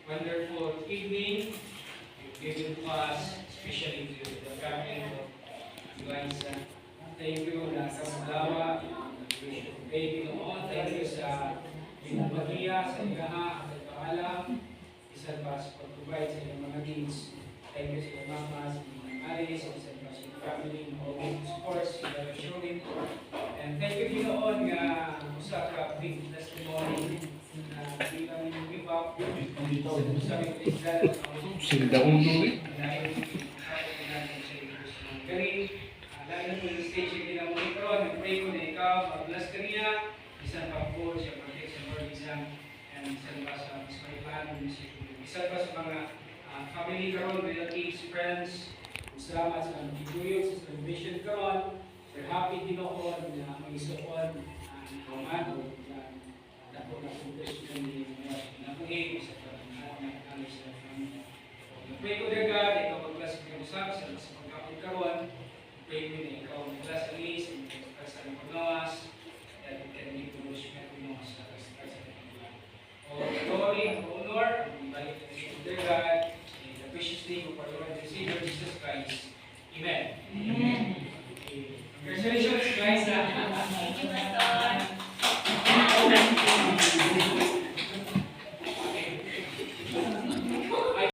wonderful evening you've given to us, especially to the family of Eliza. Thank you sa Malawa, baby noon. Thank you sa Binabagia, sa Igaha, at Paalam. Isa pa sa pag-provide sa inyong mga needs. Thank you sa mama, sa mga aris, isa pa sa family, all sports, sa showing. And thank you Ginoon nga usa ka big testimony na di kami give up sa aming tigdal Sinda kong tuloy. dahil kani dahil mo yung stage yung ginamonitor, nag-pray ko na ikaw, mag-bless ka niya, isang pa po siya protection or exam, and isang pa sa mas maipahan, isang pa sa mga family karon, relatives, friends, salamat sa pagkikuyog sa celebration karon. We're happy Ginoon na mag-isuon ang o dako na celebration ni Nabuhi sa pag-alis sa family. Pray ko na God, ikaw mag-bless ka usap sa pagkakapag karon. Pray ko na ikaw mag-bless ang list, mag-bless ang pagnawas, that it can be nourishment mo sa pagkakapag. O glory, honor, ang balik ng dear God, in the precious name of our Lord and Savior Jesus Christ. Amen. Amen. Congratulations.